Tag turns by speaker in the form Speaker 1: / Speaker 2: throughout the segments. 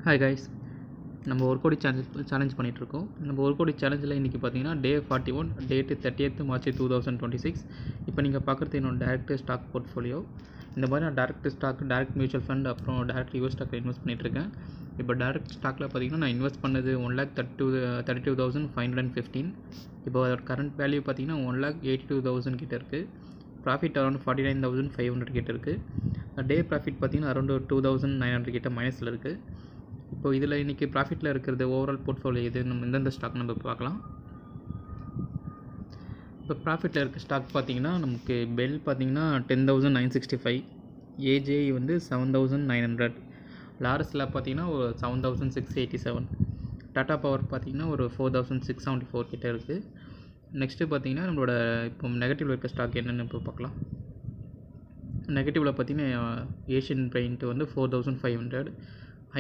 Speaker 1: Hi guys, நம்ம ஒரு கோடி சேலஞ்ச் பண்ணிகிட்ருக்கோம். நம்ம ஒரு கோடி சேலஞ்சில் இன்றைக்கி பார்த்தீங்கன்னா டே 41, டேட்டு 30th March 2026. இப்போ நீங்கள் பார்க்குறது என்னோட டேரக்ட் ஸ்டாக் போர்ட்ஃபோலியோ. இந்த மாதிரி நான் direct stock, direct mutual fund, அப்புறம் டேரக்ட் யூஎஸ் ஸ்டாக்கில் இன்வெஸ்ட் பண்ணிகிட்ருக்கேன். இப்போ டேரக்ட் ஸ்டாக்கில் பார்த்தீங்கன்னா நான் இன்வெஸ்ட் பண்ணது 1,32,515. இப்போ அதோட கரண்ட் வேல்யூ பார்த்தீங்கன்னா 1,82,000 கிட்ட இருக்குது. ப்ராஃபிட் அரௌண்ட் 49,500 கிட்ட இருக்குது. டே ப்ராஃபிட் பார்த்தீங்கன்னா அரௌண்ட் 2,900 கிட்ட மைனஸில் இருக்குது. இப்போ இதில் இன்றைக்கி ப்ராஃபிட்டில் இருக்கிறது ஓவரால் போர்ட்ஃபோலியோ இது நம்ம இந்தந்த ஸ்டாக் நம்ம பார்க்கலாம். இப்போ ப்ராஃபிட்டில் இருக்க ஸ்டாக் பார்த்திங்கன்னா நமக்கு பெல் பார்த்திங்கன்னா 10,965, ஏஜேஐ வந்து 7,900, லாரஸில் பார்த்திங்கன்னா ஒரு 7,687, டாடா பவர் பார்த்திங்கன்னா ஒரு 4,674 கிட்ட இருக்குது. நெக்ஸ்ட்டு பார்த்திங்கன்னா நம்மளோட இப்போ நெகட்டிவில் இருக்க ஸ்டாக் என்னென்னு இப்போ பார்க்கலாம். நெகட்டிவில் பார்த்திங்கன்னா ஏஷியன் பெயிண்ட் வந்து 4,500,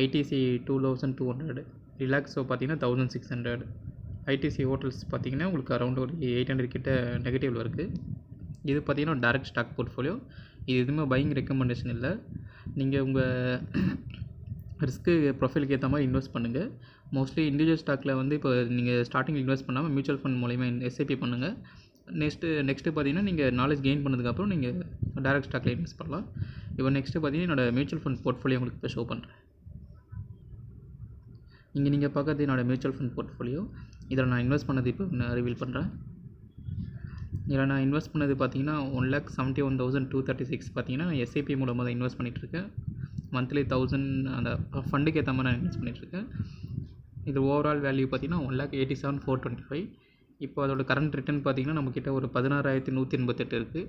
Speaker 1: ஐடிசி 2,200, ரிலாக்ஸோ பார்த்தீங்கன்னா 1,600, ஐடிசி ஹோட்டல்ஸ் பார்த்தீங்கன்னா உங்களுக்கு அரௌண்ட் ஒரு 800 கிட்ட நெகட்டிவில் இருக்குது. இது பார்த்தீங்கன்னா டேரக்ட் ஸ்டாக் போர்ட்ஃபோலியோ. இது எதுவுமே பையிங் ரெக்கமெண்டேஷன் இல்லை. நீங்கள் உங்கள் ரிஸ்க்கு ப்ரொஃபைலுக்கு ஏற்ற மாதிரி இன்வெஸ்ட் பண்ணுங்கள். மோஸ்ட்லி இண்டிவிஜுவல் ஸ்டாக்கில் வந்து இப்போ நீங்கள் ஸ்டார்டிங் இன்வெஸ்ட் பண்ணாமல் மியூச்சுவல் ஃபண்ட் மூலிமா எஸ்ஐபி பண்ணுங்கள். நெக்ஸ்ட்டு பார்த்தீங்கன்னா நீங்கள் நாலேஜ் கெயின் பண்ணதுக்கப்புறம் நீங்கள் டேரக்ட் ஸ்டாக்கில் இன்வெஸ்ட் பண்ணலாம். இப்போ நெக்ஸ்ட்டு பார்த்தீங்கன்னா என்னோடய மியூச்சுவல் ஃபண்ட் போர்ட்ஃபோலியோ உங்களுக்கு இப்போ ஷோ பண்ணுறேன். இங்கே நீங்கள் பார்க்குறது என்னோடய மியூச்சுவல் ஃபண்ட் போர்ட்ஃபோலியோ. இதில் நான் இன்வெஸ்ட் பண்ணது இப்போ நான் ரிவீல் பண்ணுறேன். இதில் நான் இன்வெஸ்ட் பண்ணது பார்த்தீங்கன்னா 1,71,236 பார்த்தீங்கன்னா நான் எஸ்ஐபி மூலமாக தான் இன்வெஸ்ட் பண்ணிகிட்ருக்கேன். மந்த்லி 1,000 அந்த ஃபண்டுக்கு ஏற்ற மாதிரி நான் இன்வெஸ்ட் பண்ணிகிட்ருக்கேன். இது ஓவரால் வேல்யூ பார்த்தீங்கன்னா 1,87,425. இப்போ அதோட கரண்ட் ரிட்டர்ன் பார்த்தீங்கன்னா நம்மக்கிட்ட ஒரு 16,188 இருக்குது.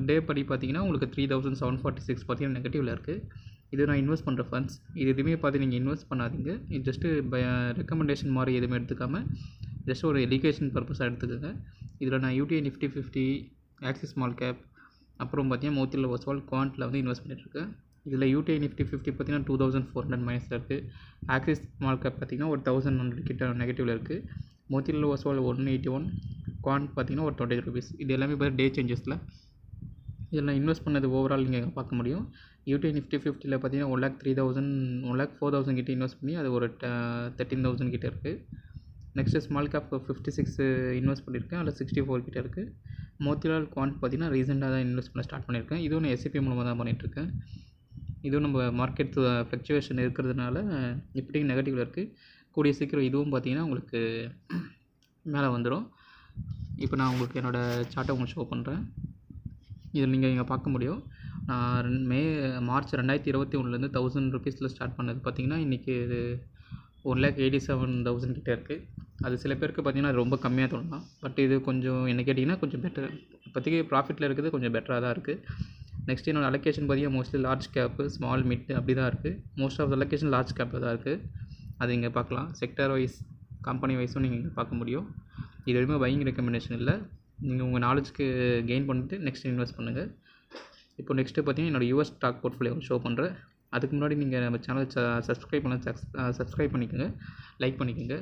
Speaker 1: டே படி பார்த்தீங்கன்னா உங்களுக்கு 3,746 பார்த்தீங்கன்னா நெகட்டிவில் இருக்குது. இது நான் இன்வெஸ்ட் பண்ணுற ஃபண்ட்ஸ். இது எதுவுமே பார்த்து நீங்கள் இன்வெஸ்ட் பண்ணாதீங்க. இது ஜஸ்ட்டு ரெக்கமெண்டேஷன் மாதிரி எதுவுமே எடுத்துக்காமல் ஜஸ்ட் ஒரு எஜுகேஷன் பர்பஸாக எடுத்துக்கோங்க. இதில் நான் UTI Nifty 50, axis small cap, அப்புறம் பார்த்தீங்கன்னா மோத்திலால் ஒஸ்வால் குவாண்ட்டில் வந்து இன்வெஸ்ட் பண்ணிட்டுருக்கேன். இதில் யூடிஐ நிஃப்டி 50 பார்த்தீங்கன்னா 2,400 மைனஸில் இருக்குது. ஆக்சிஸ் ஸ்மால் கேப் பார்த்தீங்கன்னா ஒரு 1,100 கிட்ட நெகட்டிவில் இருக்குது. மோத்திலால் ஒஸ்வால் 181, குவாண்ட் பார்த்தீங்கன்னா ஒரு 20 ரூபீஸ். இது எல்லாமே பார்த்து டே சேஞ்சஸில். இதில் நான் இன்வெஸ்ட் பண்ணது ஓவரால் நீங்கள் பார்க்க முடியும். யூடிஐ நிஃப்டி 50ல் பார்த்தீங்கன்னா 1,04,000 கிட்ட இன்வெஸ்ட் பண்ணி அது ஒரு 13,000 கிட்ட இருக்குது. நெக்ஸ்ட்டு ஸ்மால் கேப் 56 இன்வெஸ்ட் பண்ணியிருக்கேன். அதில் 64 கிட்ட இருக்குது. மோத்திலால் குவாண்ட் பார்த்தீங்கன்னா ரீசெண்டாக தான் இன்வெஸ்ட் பண்ண ஸ்டார்ட் பண்ணியிருக்கேன். இதுவும் நான் எஸ்ஐபி மூலமாக தான் பண்ணிகிட்ருக்கேன். இதுவும் நம்ம மார்க்கெட் ஃப்ளக்சுவேஷன் இருக்கிறதுனால இப்படி நெகட்டிவில் இருக்குது. கூடிய சீக்கிரம் இதுவும் பார்த்தீங்கன்னா உங்களுக்கு மேலே வந்துடும். இப்போ நான் உங்களுக்கு என்னோடய சார்ட்டை உங்களுக்கு ஷோ பண்ணுறேன். இதில் நீங்கள் இங்கே பார்க்க முடியும். நான் மார்ச் 2021 1,000 ரூபீஸில் ஸ்டார்ட் பண்ணது பார்த்தீங்கன்னா இன்றைக்கி இது 1,87,000 கிட்டே இருக்குது. அது சில பேருக்கு பார்த்தீங்கன்னா ரொம்ப கம்மியாக தோணலாம். பட் இது கொஞ்சம் என்ன கேட்டிங்கன்னா கொஞ்சம் பெட்டர். இப்போதைக்கு ப்ராஃபிட்டில் இருக்கிறது கொஞ்சம் பெட்டராக தான் இருக்குது. நெக்ஸ்ட் என்னோடய அலோகேஷன் பார்த்தீங்கன்னா mostly large gap, small, mid அப்படி தான் இருக்குது. மோஸ்ட் ஆஃப் அலோகேஷன் லார்ஜ் கேப்பில் தான் இருக்குது. அது இங்கே பார்க்கலாம். செக்டர் வைஸ், கம்பெனி வைஸும் நீங்கள் இங்கே பார்க்க முடியும். இது எதுவுமே பையிங் ரெக்கமெண்டேஷன் இல்லை. நீங்கள் உங்கள் நாலேஜ்க்கு கெயின் பண்ணிட்டு நெக்ஸ்ட் இன்வெஸ்ட் பண்ணுங்கள். இப்போ நெக்ஸ்ட்டு பார்த்தீங்கன்னா என்னோடய யூஎஸ் ஸ்டாக் போர்ட்ஃபோலியோ ஷோ பண்ணுறேன். அதுக்கு முன்னாடி நீங்கள் நம்ம சேனல் சப்ஸ்கிரைப் பண்ணிக்கோங்க, லைக் பண்ணிக்கோங்க.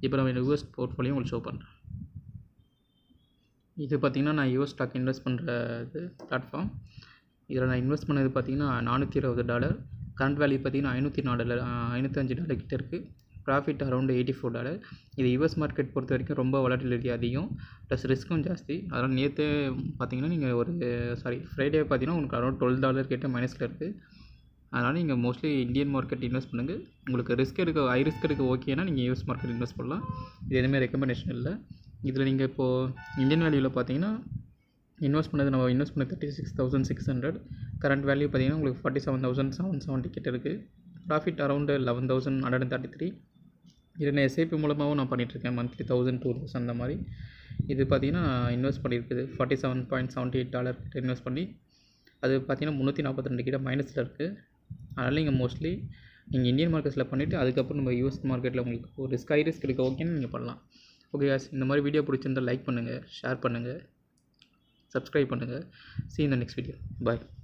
Speaker 1: இப்போ நம்ம என்னோடய யூஎஸ் போர்ட்ஃபோலியோ உங்களுக்கு ஷோ பண்ணுறேன். இது பார்த்திங்கன்னா நான் யூஎஸ் ஸ்டாக் இன்வெஸ்ட் பண்ணுற இது பிளாட்ஃபார்ம். இதில் நான் இன்வெஸ்ட் பண்ணது பார்த்திங்கன்னா $420, கரண்ட் வேல்யூ பார்த்திங்கன்னா $505 கிட்ட இருக்குது. Profit around $84. இது யூஎஸ் மார்க்கெட் பொறுத்த வரைக்கும் ரொம்ப வாலட்டிலிட்டி அதிகம், ப்ளஸ் ரிஸ்க்கும் ஜாஸ்தி. அதனால் நேற்று பார்த்தீங்கன்னா நீங்கள் ஃப்ரைடே பார்த்தீங்கன்னா உங்களுக்கு அரௌண்ட் $12 கிட்ட மைனஸில் இருக்குது. அதனால் நீங்கள் மோஸ்ட்லி இந்தியன் மார்க்கெட் இன்வெஸ்ட் பண்ணுங்கள். உங்களுக்கு ஹை ரிஸ்க் எடுக்க ஓகேனா நீங்கள் யூஎஸ் மார்க்கெட் இன்வெஸ்ட் பண்ணலாம். இது எதுவுமே ரெக்கமெண்டேஷன் இல்லை. இதில் நீங்கள் இப்போது இந்தியன் வேல்யூவில் பார்த்தீங்கன்னா நம்ம இன்வெஸ்ட் பண்ண 36,600, கரண்ட் வேல்யூ பார்த்தீங்கன்னா உங்களுக்கு 47,770 கிட்ட இருக்குது. Profit around 11,133. இது நான் எஸ்ஐபி மூலமாகவும் நான் பண்ணிகிட்ருக்கேன். மந்த்லி 1,000, 2,000 அந்த மாதிரி. இது பார்த்தீங்கன்னா நான் இன்வெஸ்ட் பண்ணியிருக்குது $47.78 கிட்ட இன்வெஸ்ட் பண்ணி அது பார்த்தீங்கன்னா 342 கிட்ட மைனஸில் இருக்குது. அதனால் நீங்கள் மோஸ்ட்லி நீங்கள் இந்தியன் மார்க்கெட்ஸில் பண்ணிவிட்டு அதுக்கப்புறம் நம்ம யூஎஸ் மார்க்கெட்டில் உங்களுக்கு ஒரு ஹை ரிஸ்க் எடுக்க ஓகேன்னு நீங்கள் பண்ணலாம். ஓகே guys, இந்த மாதிரி வீடியோ பிடிச்சிருந்தால் லைக் பண்ணுங்கள், ஷேர் பண்ணுங்கள், சப்ஸ்கிரைப் பண்ணுங்கள். See you in the next video. Bye.